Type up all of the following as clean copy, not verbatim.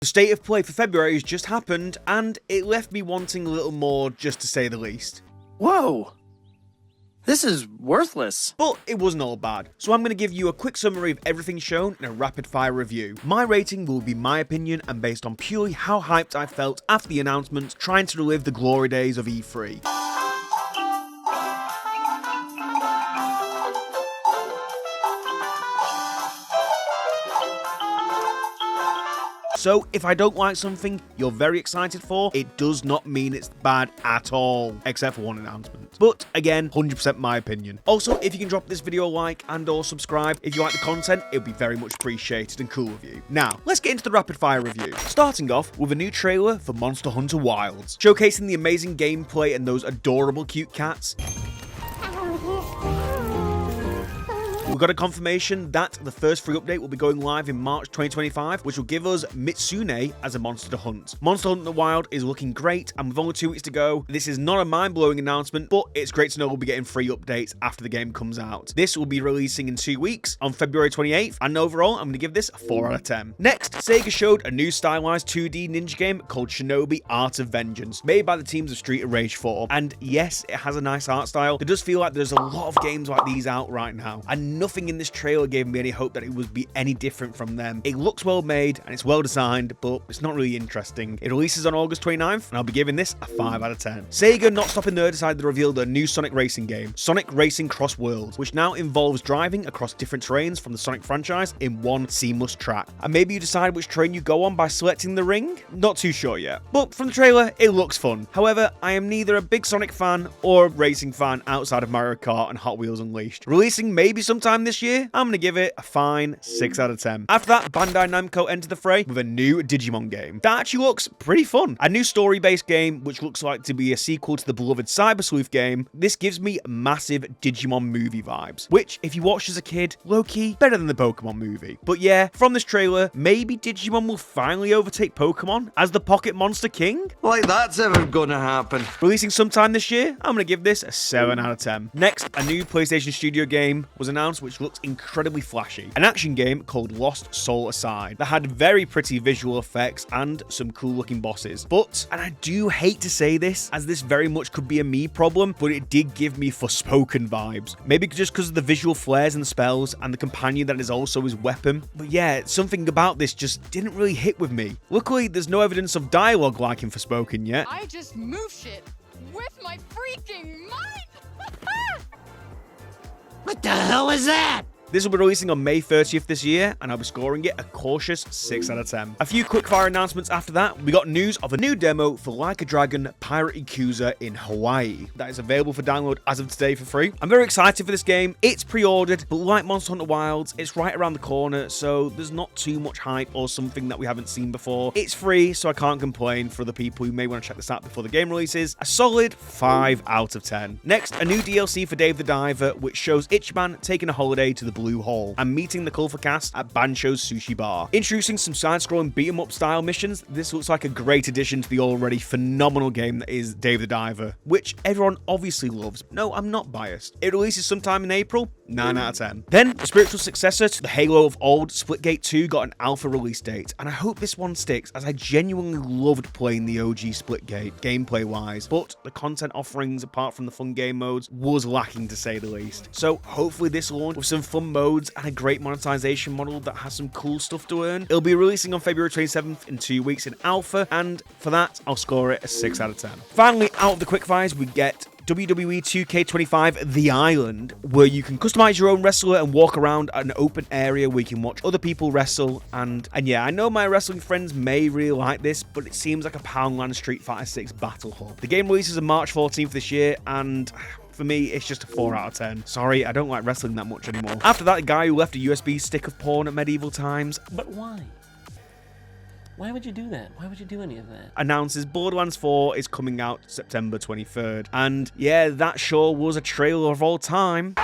The state of play for February has just happened, and it left me wanting a little more, just to say the least. Whoa! This is worthless. But it wasn't all bad, so I'm going to give you a quick summary of everything shown in a rapid fire review. My rating will be my opinion and based on purely how hyped I felt after the announcement, trying to relive the glory days of E3. So, if I don't like something you're very excited for, it does not mean it's bad at all, except for one announcement. But, again, 100% my opinion. Also, if you can drop this video a like and or subscribe, if you like the content, it would be very much appreciated and cool of you. Now, let's get into the rapid fire review. Starting off with a new trailer for Monster Hunter Wilds, showcasing the amazing gameplay and those adorable cute cats. We've got a confirmation that the first free update will be going live in March 2025, which will give us Mitsune as a monster to hunt. Monster Hunter Wild is looking great, and with only 2 weeks to go, this is not a mind-blowing announcement, but it's great to know we'll be getting free updates after the game comes out. This will be releasing in 2 weeks, on February 28th, and overall, I'm going to give this a 4 out of 10. Next, Sega showed a new stylized 2D ninja game called Shinobi Art of Vengeance, made by the teams of Street of Rage 4, and yes, it has a nice art style. It does feel like there's a lot of games like these out right now, and nothing in this trailer gave me any hope that it would be any different from them. It looks well made and it's well designed, but it's not really interesting. It releases on August 29th, and I'll be giving this a 5 out of 10. Sega, not stopping there, decided to reveal their new Sonic racing game, Sonic Racing Cross Worlds, which now involves driving across different terrains from the Sonic franchise in one seamless track. And maybe you decide which train you go on by selecting the ring? Not too sure yet. But from the trailer, it looks fun. However, I am neither a big Sonic fan or a racing fan outside of Mario Kart and Hot Wheels Unleashed. Releasing maybe sometime this year, I'm going to give it a fine 6 out of 10. After that, Bandai Namco entered the fray with a new Digimon game. That actually looks pretty fun. A new story-based game, which looks like to be a sequel to the beloved Cyber Sleuth game. This gives me massive Digimon movie vibes, which, if you watched as a kid, low-key, better than the Pokemon movie. But yeah, from this trailer, maybe Digimon will finally overtake Pokemon as the Pocket Monster King? Like that's ever gonna happen. Releasing sometime this year, I'm going to give this a 7 out of 10. Next, a new PlayStation Studio game was announced, which looks incredibly flashy. An action game called Lost Soul Aside that had very pretty visual effects and some cool looking bosses. But, and I do hate to say this, as this very much could be a me problem, but it did give me Forspoken vibes. Maybe just because of the visual flares and spells and the companion that is also his weapon. But yeah, something about this just didn't really hit with me. Luckily, there's no evidence of dialogue like in Forspoken yet. I just move shit with my freaking mind! What the hell is that? This will be releasing on May 30th this year, and I'll be scoring it a cautious 6 out of 10. A few quickfire announcements after that. We got news of a new demo for Like a Dragon Pirate Yakuza in Hawaii. That is available for download as of today for free. I'm very excited for this game. It's pre-ordered, but like Monster Hunter Wilds, it's right around the corner, so there's not too much hype or something that we haven't seen before. It's free, so I can't complain for the people who may want to check this out before the game releases. A solid 5 out of 10. Next, a new DLC for Dave the Diver, which shows Ichiban taking a holiday to the Blue Hole and meeting the colourful cast at Bancho's Sushi Bar. Introducing some side-scrolling beat-em-up style missions, this looks like a great addition to the already phenomenal game that is Dave the Diver, which everyone obviously loves. No, I'm not biased. It releases sometime in April, 9 out of 10. Then, the spiritual successor to the Halo of old, Splitgate 2 got an alpha release date, and I hope this one sticks, as I genuinely loved playing the OG Splitgate, gameplay-wise, but the content offerings, apart from the fun game modes, was lacking to say the least. So, hopefully this launch with some fun modes and a great monetization model that has some cool stuff to earn. It'll be releasing on February 27th in 2 weeks in alpha, and for that, I'll score it a 6 out of 10. Finally, out of the quickfires, we get WWE 2K25 The Island, where you can customize your own wrestler and walk around an open area where you can watch other people wrestle. And yeah, I know my wrestling friends may really like this, but it seems like a Poundland Street Fighter 6 battle hub. The game releases on March 14th this year, and for me, it's just a 4 out of 10. Sorry, I don't like wrestling that much anymore. After that, a guy who left a USB stick of porn at medieval times. But why? Why would you do that? Why would you do any of that? Announces Borderlands 4 is coming out September 23rd. And yeah, that sure was a trailer of all time.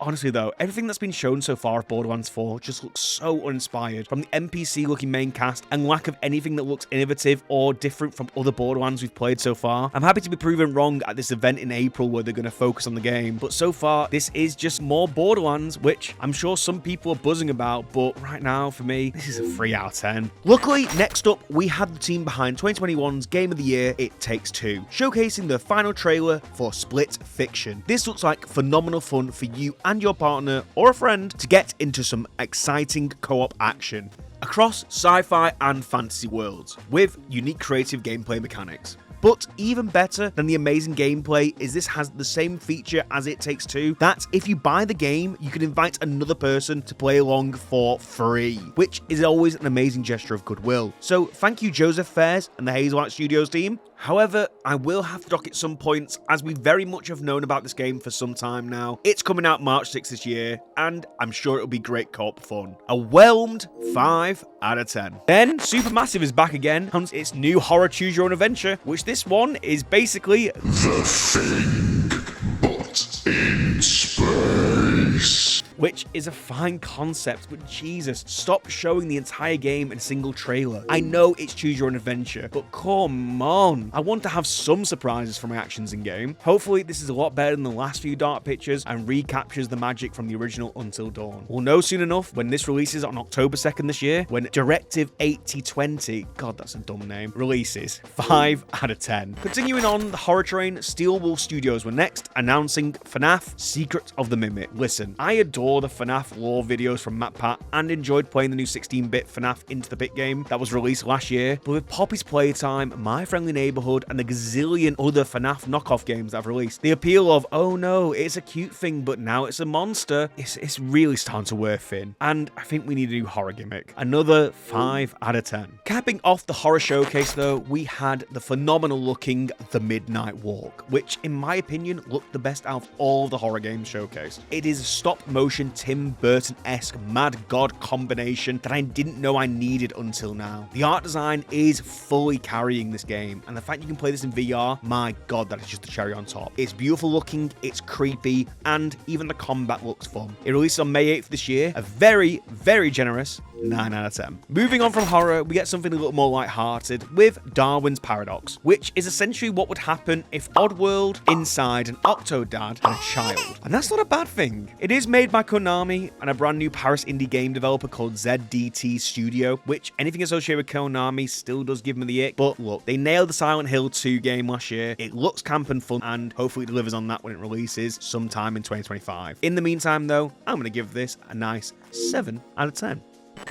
Honestly though, everything that's been shown so far of Borderlands 4 just looks so uninspired, from the NPC looking main cast and lack of anything that looks innovative or different from other Borderlands we've played so far. I'm happy to be proven wrong at this event in April where they're going to focus on the game, but so far this is just more Borderlands, which I'm sure some people are buzzing about, but right now for me this is a 3 out of 10. Luckily, next up we have the team behind 2021's Game of the Year, It Takes Two, showcasing the final trailer for Split Fiction. This looks like phenomenal fun for you and your partner or a friend to get into some exciting co-op action across sci-fi and fantasy worlds with unique creative gameplay mechanics. But even better than the amazing gameplay is this has the same feature as It Takes Two, that if you buy the game, you can invite another person to play along for free, which is always an amazing gesture of goodwill. So thank you Joseph Fares and the Hazelite Studios team. However, I will have to dock it some points, as we very much have known about this game for some time now. It's coming out March 6th this year, and I'm sure it'll be great co-op fun. A whelmed 5 out of 10. Then, Supermassive is back again on its new horror choose your own adventure, which this one is basically The Thing, but in space. Which is a fine concept, but Jesus, stop showing the entire game in a single trailer. I know it's choose your own adventure, but come on. I want to have some surprises for my actions in game. Hopefully this is a lot better than the last few dark pictures and recaptures the magic from the original Until Dawn. We'll know soon enough when this releases on October 2nd this year, when Directive 8020, God that's a dumb name, releases. 5 out of 10. Continuing on the horror train, Steel Wool Studios were next, announcing FNAF Secret of the Mimic. Listen, I adore the FNAF lore videos from MatPat and enjoyed playing the new 16-bit FNAF Into the Pit game that was released last year, but with Poppy's Playtime, My Friendly Neighborhood, and the gazillion other FNAF knockoff games that I've released, the appeal of, oh no, it's a cute thing, but now it's a monster, it's really starting to wear thin, and I think we need a new horror gimmick. Another 5 out of 10. Capping off the horror showcase though, we had the phenomenal looking The Midnight Walk, which in my opinion looked the best out of all the horror games showcased. It is a stop motion Tim Burton-esque mad god combination that I didn't know I needed until now. The art design is fully carrying this game, and the fact you can play this in VR, my god, that is just the cherry on top. It's beautiful looking, it's creepy, and even the combat looks fun. It releases on May 8th this year, a very, very generous 9 out of 10. Moving on from horror, we get something a little more lighthearted with Darwin's Paradox, which is essentially what would happen if Oddworld inside an Octodad had a child. And that's not a bad thing. It is made by Konami and a brand new Paris indie game developer called ZDT Studio, which anything associated with Konami still does give me the ick. But look, they nailed the Silent Hill 2 game last year. It looks camp and fun, and hopefully it delivers on that when it releases sometime in 2025. In the meantime though, I'm going to give this a nice 7 out of 10.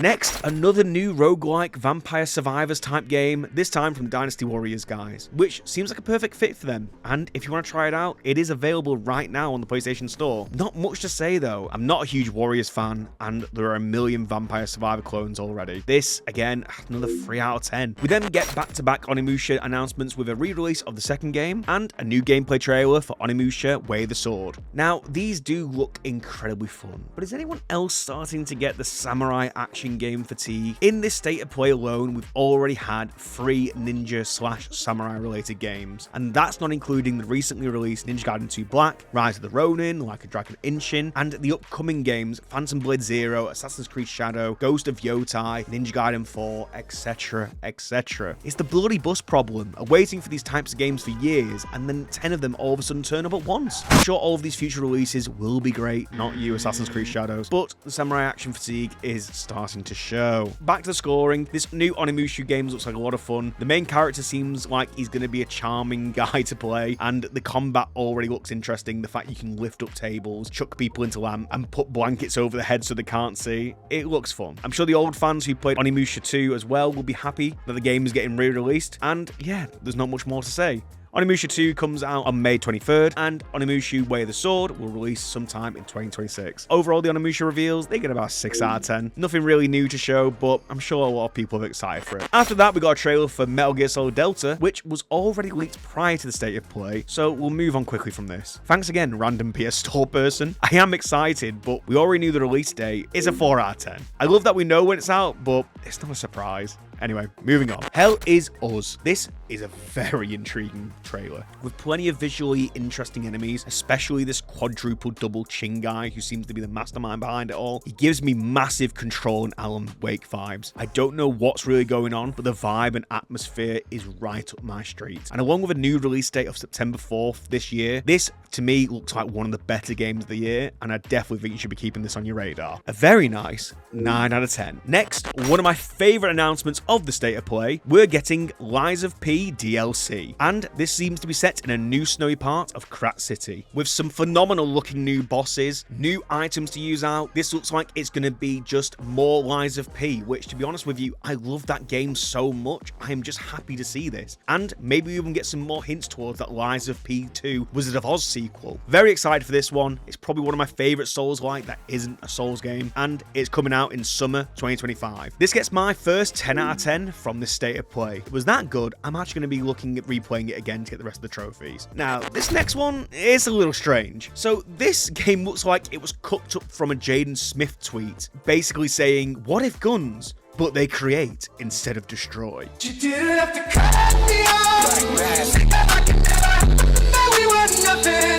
Next, another new roguelike Vampire Survivors type game, this time from Dynasty Warriors guys, which seems like a perfect fit for them, and if you want to try it out, it is available right now on the PlayStation Store. Not much to say though, I'm not a huge Warriors fan, and there are a million Vampire Survivor clones already. This, again, another 3 out of 10. We then get back-to-back Onimusha announcements with a re-release of the second game, and a new gameplay trailer for Onimusha Way the Sword. Now, these do look incredibly fun, but is anyone else starting to get the samurai action game fatigue? In this state of play alone, we've already had 3 ninja/samurai related games, and that's not including the recently released Ninja Gaiden 2 Black, Rise of the Ronin, Like a Dragon Inshin, and the upcoming games Phantom Blade Zero, Assassin's Creed Shadow, Ghost of Yotai, Ninja Gaiden 4, etc, etc. It's the bloody bus problem, waiting for these types of games for years, and then 10 of them all of a sudden turn up at once. I'm sure all of these future releases will be great, not you Assassin's Creed Shadows, but the samurai action fatigue is starting to show. Back to the scoring, this new Onimusha game looks like a lot of fun. The main character seems like he's going to be a charming guy to play, and the combat already looks interesting. The fact you can lift up tables, chuck people into lamp, and put blankets over the head so they can't see. It looks fun. I'm sure the old fans who played Onimusha 2 as well will be happy that the game is getting re-released, and yeah, there's not much more to say. Onimusha 2 comes out on May 23rd, and Onimusha Way of the Sword will release sometime in 2026. Overall, the Onimusha reveals, they get about 6 out of 10. Nothing really new to show, but I'm sure a lot of people are excited for it. After that, we got a trailer for Metal Gear Solid Delta, which was already leaked prior to the state of play, so we'll move on quickly from this. Thanks again, random PS Store person. I am excited, but we already knew the release date is a 4 out of 10. I love that we know when it's out, but it's not a surprise. Anyway, moving on. Hell is Us. This is a very intriguing trailer, with plenty of visually interesting enemies, especially this quadruple double chin guy who seems to be the mastermind behind it all. He gives me massive Control and Alan Wake vibes. I don't know what's really going on, but the vibe and atmosphere is right up my street. And along with a new release date of September 4th this year, this to me looks like one of the better games of the year, and I definitely think you should be keeping this on your radar. A very nice 9 out of 10. Next, one of my favorite announcements of the State of Play, we're getting Lies of P DLC, and this seems to be set in a new snowy part of Krat City, with some phenomenal looking new bosses, new items to use out. This looks like it's going to be just more Lies of P, which, to be honest with you, I love that game so much. I am just happy to see this, and maybe we even get some more hints towards that Lies of P2 Wizard of Oz sequel. Very excited for this one. It's probably one of my favorite Souls-like that isn't a Souls game, and it's coming out in summer 2025. This gets my first 10 out of 10 from this State of Play. Was that good? I'm actually going to be looking at replaying it again to get the rest of the trophies. Now, this next one is a little strange. So this game looks like it was cooked up from a Jaden Smith tweet, basically saying, what if guns, but they create instead of destroy? You didn't have to cut me off.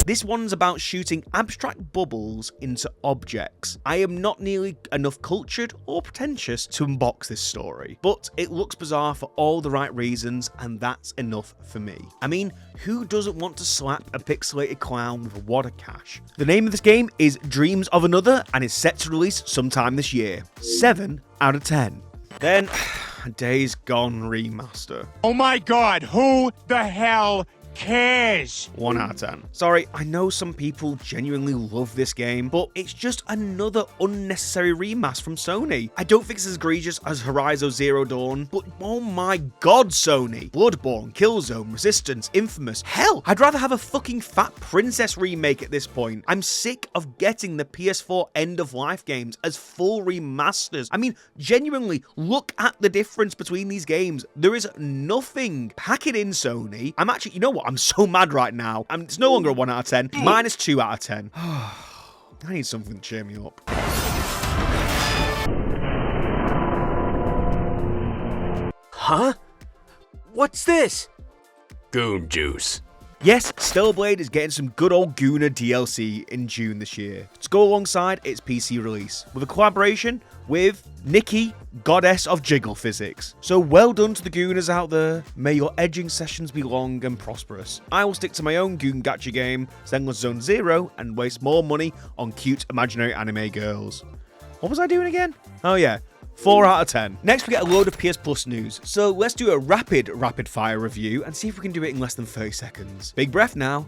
This one's about shooting abstract bubbles into objects. I am not nearly enough cultured or pretentious to unbox this story, but it looks bizarre for all the right reasons, and that's enough for me. I mean, who doesn't want to slap a pixelated clown with a wad of cash? The name of this game is Dreams of Another and is set to release sometime this year. 7 out of 10. Then, Days Gone Remaster. Oh my god, who the hell cares? 1 out of 10. Sorry, I know some people genuinely love this game, but it's just another unnecessary remaster from Sony. I don't think it's as egregious as Horizon Zero Dawn, but oh my god, Sony. Bloodborne, Killzone, Resistance, Infamous. Hell, I'd rather have a fucking Fat Princess remake at this point. I'm sick of getting the PS4 end-of-life games as full remasters. I mean, genuinely, look at the difference between these games. There is nothing. Pack it in, Sony. I'm actually, you know what? I'm so mad right now. It's no longer a 1 out of 10. Minus 2 out of 10. I need something to cheer me up. Huh? What's this? Goon juice. Yes, Stellar Blade is getting some good old Gooner DLC in June this year to go alongside its PC release, with a collaboration with Nikki, goddess of jiggle physics. So well done to the Gooners out there. May your edging sessions be long and prosperous. I will stick to my own Goon gacha game, Zenless Zone Zero, and waste more money on cute imaginary anime girls. What was I doing again? Oh yeah. 4 out of 10. Next, we get a load of PS Plus news. So let's do a rapid fire review and see if we can do it in less than 30 seconds. Big breath now.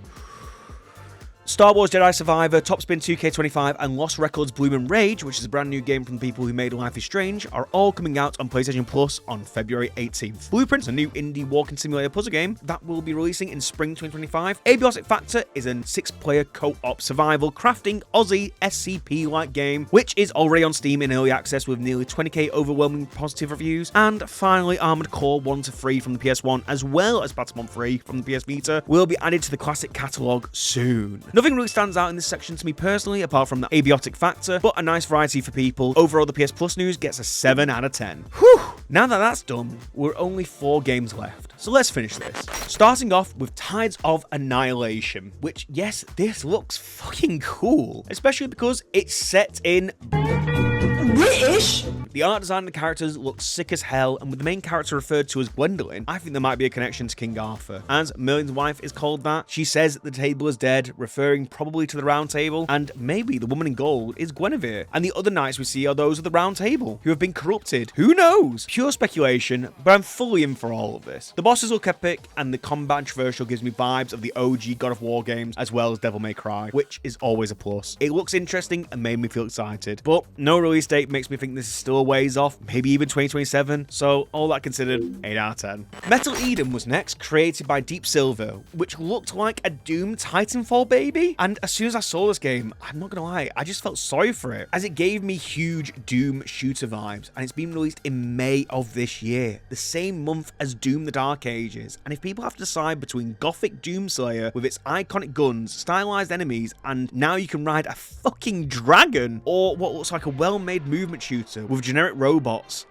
Star Wars Jedi Survivor, Topspin 2K25, and Lost Records Bloom & Rage, which is a brand new game from the people who made Life is Strange, are all coming out on PlayStation Plus on February 18th. Blueprint's a new indie walking simulator puzzle game that will be releasing in spring 2025. Abiotic Factor is a 6-player co-op survival crafting Aussie SCP-like game, which is already on Steam in early access with nearly 20k overwhelming positive reviews. And finally, Armored Core 1-3 from the PS1, as well as Battlefield 3 from the PS Vita, will be added to the classic catalogue soon. Nothing really stands out in this section to me personally, apart from the Abiotic Factor, but a nice variety for people. Overall, the PS Plus news gets a 7 out of 10. Whew! Now that that's done, we're only 4 games left, so let's finish this. Starting off with Tides of Annihilation, which, yes, this looks fucking cool, especially because it's set in British. The art design of the characters looks sick as hell, and with the main character referred to as Gwendolyn, I think there might be a connection to King Arthur. As Merlin's wife is called that, she says that the table is dead, referring probably to the Round Table, and maybe the woman in gold is Guinevere, and the other knights we see are those of the Round Table, who have been corrupted. Who knows? Pure speculation, but I'm fully in for all of this. The bosses look epic, and the combat controversial gives me vibes of the OG God of War games, as well as Devil May Cry, which is always a plus. It looks interesting and made me feel excited, but no release date makes me think this is still a ways off, maybe even 2027, so all that considered, 8 out of 10. Metal Eden was next, created by Deep Silver, which looked like a Doom Titanfall baby, and as soon as I saw this game, I'm not gonna lie, I just felt sorry for it, as it gave me huge Doom shooter vibes, and it's been released in May of this year, the same month as Doom the Dark Ages, and if people have to decide between Gothic Doomslayer with its iconic guns, stylized enemies, and now you can ride a fucking dragon, or what looks like a well-made movement shooter with generic robots,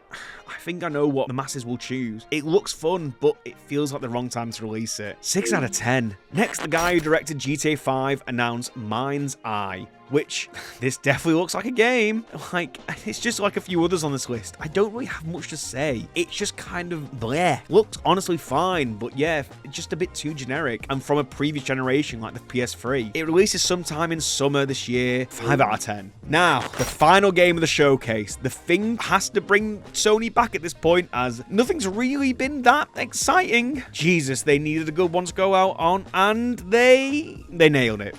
I think I know what the masses will choose. It looks fun, but it feels like the wrong time to release it. 6 out of 10. Next, the guy who directed GTA 5 announced Mindseye, which this definitely looks like a game. Like, it's just like a few others on this list. I don't really have much to say. It's just kind of bleh. Looked honestly fine, but yeah, just a bit too generic and from a previous generation like the PS3. It releases sometime in summer this year. 5 out of 10. Now, the final game of the showcase. The thing has to bring Sony back at this point, as nothing's really been that exciting. Jesus, they needed a good one to go out on, and they nailed it.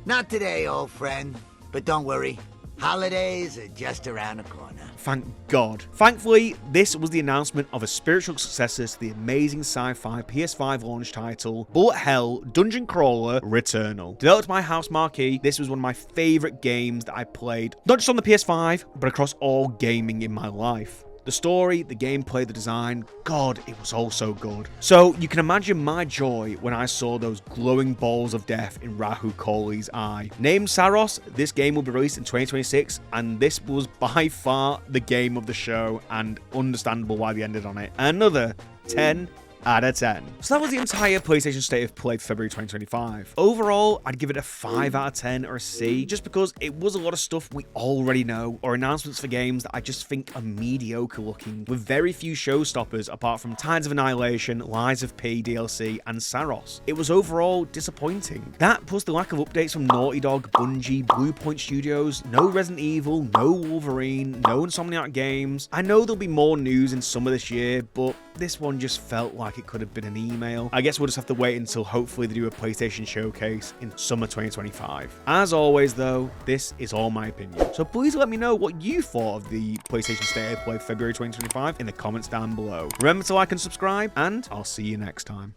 Not today, old friend. But don't worry. Holidays are just around the corner. Thank God. Thankfully, this was the announcement of a spiritual successor to the amazing sci-fi PS5 launch title, Bullet Hell Dungeon Crawler Returnal. Developed by House Marquee, this was one of my favorite games that I played, not just on the PS5, but across all gaming in my life. The story, the gameplay, the design, God, it was all so good. So you can imagine my joy when I saw those glowing balls of death in Rahu Kohli's eye. Named SAROS, this game will be released in 2026, and this was by far the game of the show, and understandable why they ended on it. Another 10 out of 10. So that was the entire PlayStation State of Play for February 2025. Overall, I'd give it a 5 out of 10 or a C, just because it was a lot of stuff we already know, or announcements for games that I just think are mediocre looking, with very few showstoppers apart from Tides of Annihilation, Lies of P DLC, and SAROS. It was overall disappointing. That plus the lack of updates from Naughty Dog, Bungie, Blue Point Studios, no Resident Evil, no Wolverine, no Insomniac Games. I know there'll be more news in summer this year, but this one just felt like it could have been an email. I guess we'll just have to wait until hopefully they do a PlayStation showcase in summer 2025. As always though, this is all my opinion. So please let me know what you thought of the PlayStation State of Play February 2025 in the comments down below. Remember to like and subscribe, and I'll see you next time.